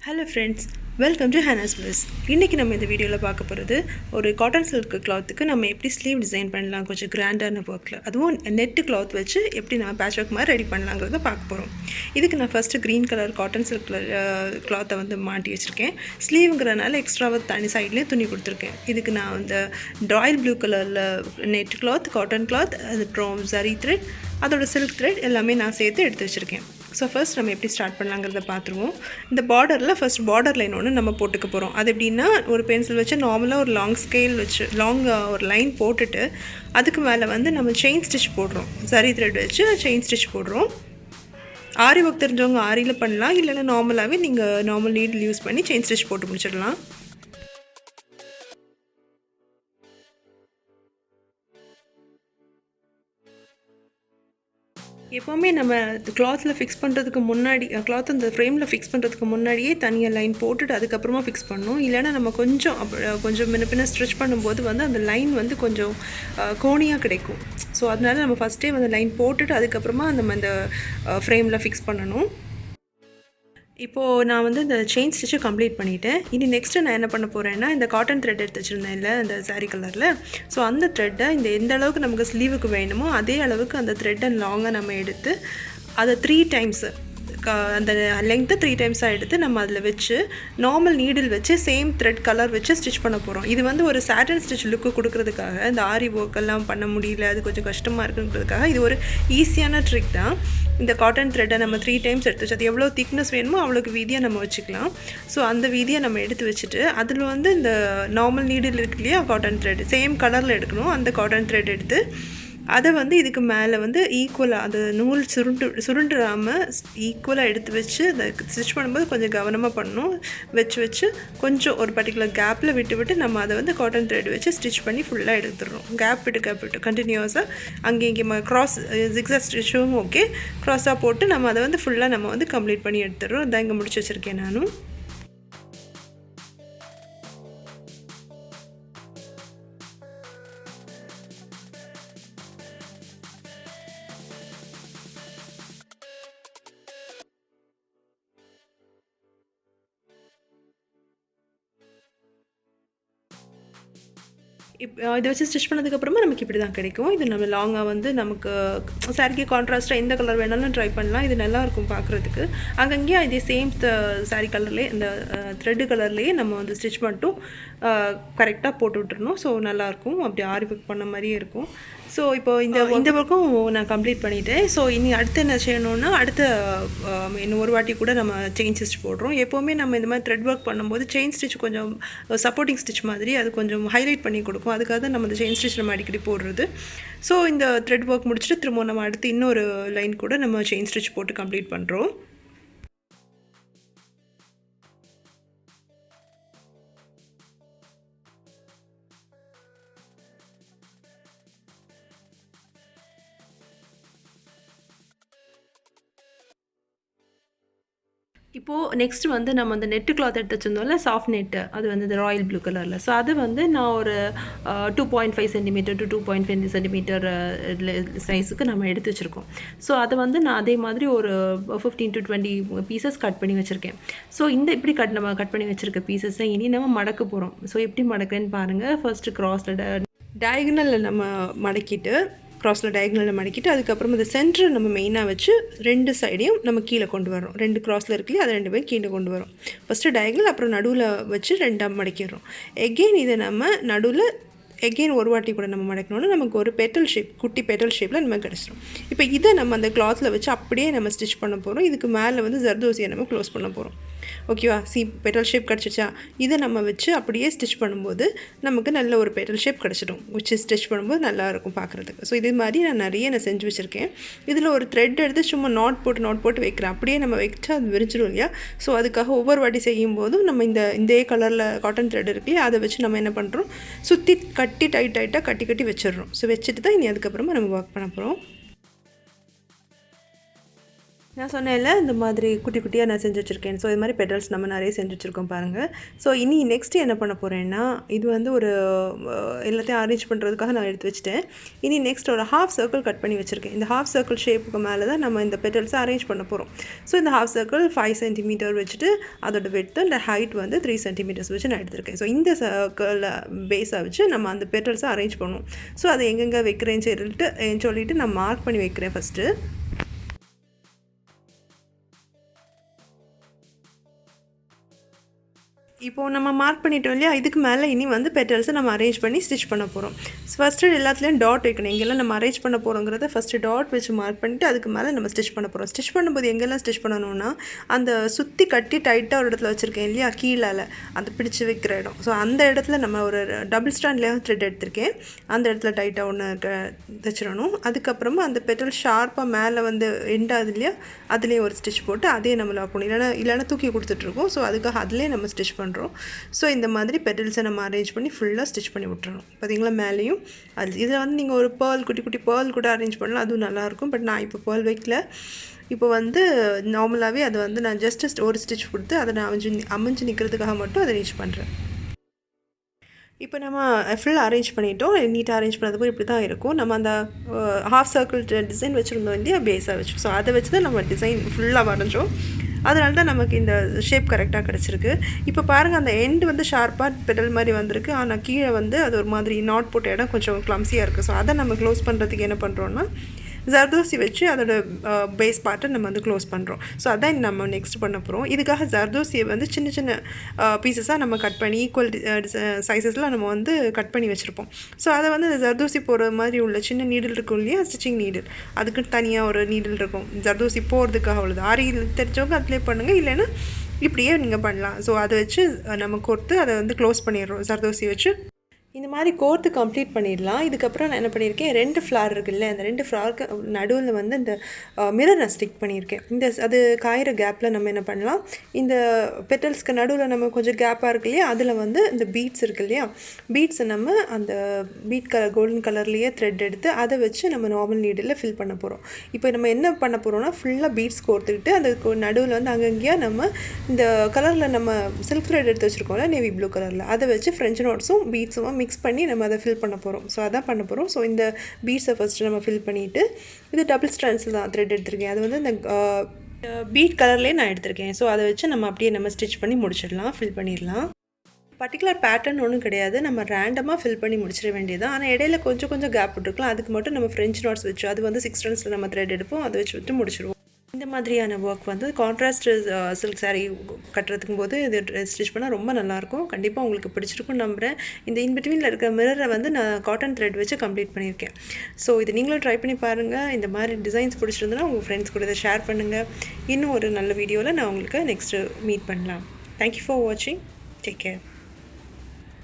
Hello friends, welcome to Hannah's Bliss. இன்றைக்கி நம்ம இந்த வீடியோவில் பார்க்க போகிறது ஒரு காட்டன் சில்க் கிளாத்துக்கு நம்ம எப்படி ஸ்லீவ் டிசைன் பண்ணலாம் கொஞ்சம் கிராண்டான ஒர்க்கில், அதுவும் நெட்டு கிளாத் வச்சு எப்படி நம்ம பேட்ச் ஒர்க் மாதிரி ரெடி பண்ணலாங்கிறத பார்க்க போகிறோம். இதுக்கு நான் first green colour cotton silk கிளாத்தை வந்து மாட்டி வச்சுருக்கேன். ஸ்லீவுங்கிறனால எக்ஸ்ட்ராவாக தனி சைட்லேயே துணி கொடுத்துருக்கேன். இதுக்கு நான் வந்து ராயல் ப்ளூ கலரில் நெட் கிளாத், காட்டன் கிளாத், அதுக்கப்புறம் சரி த்ரெட், அதோட சில்க் த்ரெட் எல்லாமே நான் சேர்த்து எடுத்து வச்சுருக்கேன். ஸோ ஃபர்ஸ்ட் நம்ம எப்படி ஸ்டார்ட் பண்ணலாங்கிறத பார்த்துருவோம். இந்த பார்டரில் ஃபஸ்ட் பார்டர் லைன் ஒன்று நம்ம போட்டுக்க போகிறோம். அது எப்படின்னா ஒரு பென்சில் வச்சு நார்மலாக ஒரு லாங் ஸ்கேல் வச்சு ஒரு லைன் போட்டுட்டு அதுக்கு மேலே வந்து நம்ம செயின் ஸ்டிச் போடுறோம். சரி த்ரெட் வச்சு செயின் ஸ்டிச் போடுறோம். ஆரி ஒர்க் தெரிஞ்சவங்க ஆரியில் பண்ணலாம், இல்லைன்னா நார்மலாகவே நீங்கள் நார்மல் நீடில் யூஸ் பண்ணி செயின் ஸ்டிச் போட்டு முடிச்சிடலாம். எப்போவுமே நம்ம கிளாத்தில் ஃபிக்ஸ் பண்ணுறதுக்கு முன்னாடி, கிளாத் அந்த ஃப்ரேமில் ஃபிக்ஸ் பண்ணுறதுக்கு முன்னாடியே தனியாக லைன் போட்டுட்டு அதுக்கப்புறமா ஃபிக்ஸ் பண்ணணும். இல்லைனா நம்ம கொஞ்சம் முன்ன ஸ்ட்ரிச் பண்ணும்போது வந்து அந்த லைன் வந்து கொஞ்சம் கோணியாக கிடைக்கும். ஸோ அதனால நம்ம ஃபஸ்ட்டே வந்து லைன் போட்டுட்டு அதுக்கப்புறமா நம்ம அந்த ஃப்ரேமில் ஃபிக்ஸ் பண்ணணும். இப்போது நான் வந்து இந்த செயின் ஸ்டிச்சை கம்ப்ளீட் பண்ணிவிட்டேன். இனி நெக்ஸ்ட்டு நான் என்ன பண்ண போகிறேன்னா, இந்த காட்டன் த்ரெட் எடுத்து வச்சுருந்தேன் இல்லை இந்த சாரீ கலரில். ஸோ அந்த த்ரெட்டை எந்த அளவுக்கு நமக்கு ஸ்லீவுக்கு வேணுமோ அதே அளவுக்கு அந்த த்ரெட்டை லாங்காக நம்ம எடுத்து அதை 3 டைம்ஸு அந்த லெங்க்த்தை 3 டைம்ஸாக எடுத்து நம்ம அதில் வச்சு நார்மல் நீடில் வச்சு சேம் த்ரெட் கலர் வச்சு ஸ்டிச் பண்ண போகிறோம். இது வந்து ஒரு சாட்டன் ஸ்டிச் லுக்கு கொடுக்குறதுக்காக, இந்த ஆரி ஒர்க்கெல்லாம் பண்ண முடியல, அது கொஞ்சம் கஷ்டமாக இருக்குன்றதுக்காக இது ஒரு ஈஸியான ட்ரிக் தான். இந்த காட்டன் த்ரெட்டை நம்ம 3 டைம்ஸ் எடுத்து வச்சு அது எவ்வளோ திக்னஸ் வேணுமோ அவ்வளோக்கு வீதியாக நம்ம வச்சுக்கலாம். ஸோ அந்த வீதியாக நம்ம எடுத்து வச்சுட்டு அதில் வந்து இந்த நார்மல் நீடில் இருக்கு இல்லையா, காட்டன் த்ரெட் சேம் கலரில் எடுக்கணும். அந்த காட்டன் த்ரெட் எடுத்து அதை வந்து இதுக்கு மேலே வந்து ஈக்குவலாக அது நூல் சுருண்டுறாமல் ஈக்குவலாக எடுத்து வச்சு அதை ஸ்டிச் பண்ணும்போது கொஞ்சம் கவனமாக பண்ணணும். வச்சு கொஞ்சம் ஒரு பர்டிகுலர் கேப்பில் விட்டு நம்ம அதை வந்து காட்டன் த்ரெட் வச்சு ஸ்டிச் பண்ணி ஃபுல்லாக எடுத்துடுறோம். கேப் விட்டு கண்டினியூஸாக அங்கே இங்கே க்ராஸ் ஜிக்ஸாக் ஸ்டிச்சும் ஓகே, க்ராஸாக போட்டு நம்ம அதை வந்து ஃபுல்லாக நம்ம வந்து கம்ப்ளீட் பண்ணி எடுத்துடுறோம். அதான் இங்கே முடிச்சு வச்சுருக்கேன் நானும். இதை வச்சு ஸ்டிச் பண்ணதுக்கப்புறமா நமக்கு இப்படி தான் கிடைக்கும். இது நம்ம லாங்காக வந்து நமக்கு சாரிக்கு கான்ட்ராஸ்ட்டாக எந்த கலர் வேணாலும் ட்ரை பண்ணலாம். இது நல்லாயிருக்கும் பார்க்குறதுக்கு. அங்கங்கேயே இதே சேம் சாரி கலர்லேயே இந்த த்ரெட்டு கலர்லேயே நம்ம வந்து ஸ்டிச் மட்டும் கரெக்டாக போட்டு விட்டுருணும். ஸோ நல்லாயிருக்கும், அப்படி ஆரி ஒர்க் பண்ண மாதிரியே இருக்கும். ஸோ இப்போ இந்த ஒர்க்கும் நான் கம்ப்ளீட் பண்ணிவிட்டேன். ஸோ இனி அடுத்து என்ன செய்யணுன்னா, இன்னும் ஒரு வாட்டி கூட நம்ம செயின் ஸ்டிச் போடுறோம். எப்போவுமே நம்ம இந்த மாதிரி த்ரெட் ஒர்க் பண்ணும்போது செயின் ஸ்டிச் கொஞ்சம் சப்போர்ட்டிங் ஸ்டிச் மாதிரி அது கொஞ்சம் ஹைலைட் பண்ணி கொடுக்கும். அதுக்காக தான் நம்ம இந்த செயின் ஸ்டிச் நம்ம அடிக்கடி போடுறது. ஸோ இந்த த்ரெட் ஒர்க் முடிச்சுட்டு திரும்ப நம்ம அடுத்து இன்னொரு லைன் கூட நம்ம செயின் ஸ்டிச் போட்டு கம்ப்ளீட் பண்ணுறோம். இப்போது நெக்ஸ்ட் வந்து நம்ம அந்த நெட்டு கிளாத் எடுத்து வச்சுருந்தோம்ல, சாஃப்ட் நெட்டு, அது வந்து இந்த ராயல் ப்ளூ கலரில். ஸோ அது வந்து நான் ஒரு 2.5 சென்டிமீட்டர் டு 2.5 சென்டிமீட்டர் சைஸுக்கு நம்ம எடுத்து வச்சுருக்கோம். ஸோ அதை வந்து நான் அதே மாதிரி ஒரு 15 to 20 பீசஸ் கட் பண்ணி வச்சுருக்கேன். ஸோ இப்படி நம்ம கட் பண்ணி வச்சுருக்க பீசஸை இனி நம்ம மடக்க போகிறோம். ஸோ எப்படி மடக்கிறேன்னு பாருங்கள். ஃபர்ஸ்ட்டு க்ராஸில் டயகனலில் நம்ம மடக்கிட்டு க்ராஸில் டயகனலில் மடக்கிட்டு அதுக்கப்புறம் இந்த சென்டர் நம்ம மெயினாக வச்சு 2 சைடையும் நம்ம கீழே கொண்டு வரோம். 2 க்ராஸில் இருக்குல்லையே அதை 2 கீழே கொண்டு வரோம். ஃபஸ்ட்டு டயகனல், அப்புறம் நடுவில் வச்சு 2ஆக மடக்கிடுறோம். எகெயின் இதை நம்ம நடுவில் எகெயின் ஒரு வாட்டி கூட நம்ம மடக்கணும்னா நமக்கு ஒரு பெட்டல் ஷேப், குட்டி பெட்டல் ஷேப்பில் நம்ம கிடச்சிடும். இப்போ இதை நம்ம அந்த கிளாத்தில் வச்சு அப்படியே நம்ம ஸ்டிச் பண்ண போகிறோம். இதுக்கு மேலே வந்து ஜர்தோசியை நம்ம க்ளோஸ் பண்ண போகிறோம். ஓகேவா? பெட்டல் ஷேப் கிடச்சிச்சா? இதை நம்ம வச்சு அப்படியே ஸ்டிச் பண்ணும்போது நமக்கு நல்ல ஒரு பெட்டல் ஷேப் கிடச்சிடும். வச்சு ஸ்டிச் பண்ணும்போது நல்லாயிருக்கும் பார்க்குறதுக்கு. ஸோ இது மாதிரி நான் செஞ்சு வச்சுருக்கேன். இதில் ஒரு த்ரெட் எடுத்து சும்மா நாட் போட்டு வைக்கிறேன். அப்படியே நம்ம வச்சா அது விரிச்சிடும் இல்லையா? ஸோ அதுக்காக ஒவ்வொரு வாட்டி செய்யும்போதும் நம்ம இந்த கலரில் காட்டன் த்ரெட் இருக்கு இல்லையா, அதை வச்சு நம்ம என்ன பண்ணுறோம், சுற்றி கட்டி டைட்டாக கட்டி வச்சிடுறோம். ஸோ வச்சுட்டு தான் இனி அதுக்கப்புறமா நம்ம ஒர்க் பண்ண போகிறோம். நான் சொன்னேன்ல இந்த மாதிரி குட்டி குட்டியாக நான் செஞ்சு வச்சுருக்கேன். ஸோ இது மாதிரி பெட்டல்ஸ் நம்ம நிறைய செஞ்சு வச்சுருக்கோம் பாருங்கள். ஸோ இனி நெக்ஸ்ட்டு என்ன பண்ண போகிறேன்னா, இது வந்து ஒரு எல்லாத்தையும் அரேஞ்ச் பண்ணுறதுக்காக நான் எடுத்து வச்சுட்டேன். இனி நெக்ஸ்ட் ஒரு ஹாஃப் சர்க்கிள் கட் பண்ணி வச்சுருக்கேன். இந்த ஹாஃப் சர்க்கிள் ஷேப்புக்கு மேலே தான் நம்ம இந்த பெட்டல்ஸை அரேஞ்ச் பண்ண போகிறோம். ஸோ இந்த ஹாஃப் சர்க்கிள் 5 சென்டிமீட்டர் வச்சுட்டு அதோட விட்த் இந்த ஹைட் வந்து 3 சென்டிமீட்டர்ஸ் வச்சு நான் எடுத்திருக்கேன். ஸோ இந்த சர்க்கிள் பேஸாக வச்சு நம்ம அந்த பெட்டல்ஸை அரேஞ்ச் பண்ணுவோம். ஸோ அதை எங்கெங்கே வைக்கிறேன்னு சொல்லிட்டு நான் மார்க் பண்ணி வைக்கிறேன் ஃபஸ்ட்டு. இப்போது நம்ம மார்க் பண்ணிட்டோம் இல்லையா, இதுக்கு மேலே இனி வந்து பெட்டல்ஸை நம்ம அரேஞ்ச் பண்ணி ஸ்டிச் பண்ண போகிறோம். ஃபஸ்ட்டு எல்லாத்துலேயும் டாட் வைக்கணும். எங்கெல்லாம் நம்ம அரேஞ்ச் பண்ண போகிறோங்கிறத ஃபஸ்ட்டு டாட் வச்சு மார்க் பண்ணிவிட்டு அதுக்கு மேலே நம்ம ஸ்டிச் பண்ண போகிறோம். ஸ்டிச் பண்ணும்போது எங்கெல்லாம் ஸ்டிச் பண்ணணும்னா, அந்த சுற்றி கட்டி டைட்டாக ஒரு இடத்துல வச்சுருக்கேன் இல்லையா, கீழே அந்த பிடிச்சி வைக்கிற இடம். ஸோ அந்த இடத்துல நம்ம ஒரு டபுள் ஸ்டாண்ட்லேயும் த்ரெட் எடுத்திருக்கேன். அந்த இடத்துல டைட்டாக ஒன்று தைச்சிடணும். அதுக்கப்புறமா அந்த பெட்டல் ஷார்ப்பாக மேலே வந்து எண்டாது இல்லையா, அதுலேயும் ஒரு ஸ்டிச் போட்டு அதே நம்ம லாக் பண்ணணும். இல்லைன்னா தூக்கி கொடுத்துட்ருக்கோம். ஸோ அதுக்காக அதுலேயே நம்ம ஸ்டிச் பண்ணுறோம். ஸோ இந்த மாதிரி பெட்டல்ஸை நம்ம அரேஞ்ச் பண்ணி ஃபுல்லாக ஸ்டிச் பண்ணி விட்டுறணும். பார்த்தீங்களா, மேலேயும் அது இதில் வந்து நீங்கள் ஒரு பேர்ல் குட்டி குட்டி பேர்ல் கூட அரேஞ்ச் பண்ணலாம், அதுவும் நல்லாயிருக்கும். பட் நான் இப்போ பேர்ல் வைக்கல. இப்போ வந்து நார்மலாகவே அதை வந்து நான் ஜஸ்ட் ஒரு ஸ்டிச் கொடுத்து அதை நான் அமைஞ்சு நிற்கிறதுக்காக மட்டும் அதை ரீச் பண்ணுறேன். இப்போ நம்ம ஃபுல் அரேஞ்ச் பண்ணிட்டோம். நீட்டாக அரேஞ்ச் பண்ணதுக்கு இப்படி தான் இருக்கும். நம்ம அந்த ஹாஃப் சர்க்கிள் டிசைன் வச்சுருந்தோம் இல்லையா, பேஸாக வச்சு. ஸோ அதை வச்சு தான் நம்ம டிசைன் ஃபுல்லாக வரைஞ்சோம். அதனால தான் நமக்கு இந்த ஷேப் கரெக்டாக கிடச்சிருக்கு. இப்போ பாருங்கள், அந்த எண்டு வந்து ஷார்ப்பாக பெட்டல் மாதிரி வந்திருக்கு. ஆனால் கீழே வந்து அது ஒரு மாதிரி நாட் போட்ட இடம் கொஞ்சம் கிளம்ஸியாக இருக்குது. ஸோ அதை நம்ம க்ளோஸ் பண்ணுறதுக்கு என்ன பண்ணுறோன்னா, ஜர்தோசி வச்சு அதோட பேஸ் பார்ட்டை நம்ம வந்து க்ளோஸ் பண்ணுறோம். ஸோ அதான் நம்ம நெக்ஸ்ட் பண்ண போகிறோம். இதுக்காக ஜர்தோசியை வந்து சின்ன சின்ன பீசஸாக நம்ம கட் பண்ணி ஈக்குவல் சைஸஸில் நம்ம வந்து கட் பண்ணி வச்சுருப்போம். ஸோ அதை வந்து ஜர்தோசி போகிற மாதிரி உள்ள சின்ன நீடில் இருக்கும் இல்லையா, ஸ்டிச்சிங் நீடில், அதுக்கு தனியாக ஒரு நீடில் இருக்கும் ஜர்தோசி போகிறதுக்காக உள்ளது. ஆரி தெரிஞ்சவங்க அதிலே பண்ணுங்கள், இல்லைன்னா இப்படியே நீங்கள் பண்ணலாம். ஸோ அதை வச்சு நம்ம கோர்த்து அதை வந்து க்ளோஸ் பண்ணிடுறோம் ஜர்தோசி வச்சு. இந்த மாதிரி கோர்த்து கம்ப்ளீட் பண்ணிடலாம். இதுக்கப்புறம் நான் என்ன பண்ணியிருக்கேன், 2 ஃப்ளார் இருக்குல்ல, அந்த 2 ஃப்ளாருக்கு நடுவில் வந்து இந்த மிரர் நான் ஸ்டிக் பண்ணியிருக்கேன். அது காயிற கேப்பில் நம்ம என்ன பண்ணலாம், இந்த பெட்டல்ஸ்க்கு நடுவில் நம்ம கொஞ்சம் கேப்பாக இருக்கு இல்லையா, அதில் வந்து இந்த பீட்ஸ் இருக்கு இல்லையா, பீட்ஸை நம்ம அந்த கோல்டன் கலர்லேயே த்ரெட் எடுத்து அதை வச்சு நம்ம நார்மல் நீடில் ஃபில் பண்ண போகிறோம். இப்போ நம்ம என்ன பண்ண போகிறோம்னா, ஃபுல்லாக பீட்ஸ் கோர்த்துக்கிட்டு அதுக்கு நடுவில் வந்து அங்கங்கேயா நம்ம இந்த கலரில் நம்ம சில்க் த்ரெட் எடுத்து வச்சுருக்கோம்ல, நேவி ப்ளூ கலரில், அதை வச்சு ஃப்ரெஞ்ச் நோட்ஸும் பீட்ஸும் மிக்ஸ் பண்ணி நம்ம அதை ஃபில் பண்ண போகிறோம். ஸோ அதான் பண்ண போகிறோம். ஸோ இந்த பீட்ஸை ஃபஸ்ட்டு நம்ம ஃபில் பண்ணிவிட்டு, இது டபுள் ஸ்ட்ராண்ட்ஸில் தான் த்ரெட் எடுத்திருக்கேன். அது வந்து இந்த பீட் கலர்லேயே நான் எடுத்திருக்கேன். ஸோ அதை வச்சு நம்ம அப்படியே நம்ம ஸ்டிச் பண்ணி முடிச்சிடலாம், ஃபில் பண்ணிடலாம். பர்டிகுலர் பேட்டர்ன் ஒன்றும் கிடையாது, நம்ம ரேண்டமாக ஃபில் பண்ணி முடிச்சிட வேண்டியது. ஆனால் இடையில கொஞ்சம் கொஞ்சம் கேப் விட்டுருக்கலாம். அதுக்கு மட்டும் நம்ம ஃப்ரெஞ்ச் நாட்ஸ் வச்சு, அது வந்து 6 ஸ்ட்ராண்ட்ஸில் நம்ம த்ரெட் எடுப்போம், அதை வச்சு விட்டு முடிச்சிடுவோம். இந்த மாதிரியான ஒர்க் வந்து கான்ட்ராஸ்ட் சில்க் சாரீ கட்டுறதுக்கும் போது இது ஸ்டிச் பண்ணால் ரொம்ப நல்லாயிருக்கும். கண்டிப்பாக உங்களுக்கு பிடிச்சிருக்குன்னு நம்புகிறேன். இந்த இன்பிட்வீனில் இருக்கிற மிரரை வந்து நான் காட்டன் த்ரெட் வச்சு கம்ப்ளீட் பண்ணியிருக்கேன். ஸோ இது நீங்களும் ட்ரை பண்ணி பாருங்கள். இந்த மாதிரி டிசைன்ஸ் பிடிச்சிருந்ததுன்னா உங்கள் ஃப்ரெண்ட்ஸ் கூட இதை ஷேர் பண்ணுங்கள். இன்னும் ஒரு நல்ல வீடியோவில் நான் உங்களுக்கு நெக்ஸ்ட்டு மீட் பண்ணலாம். தேங்க்யூ ஃபார் வாட்சிங். Take care.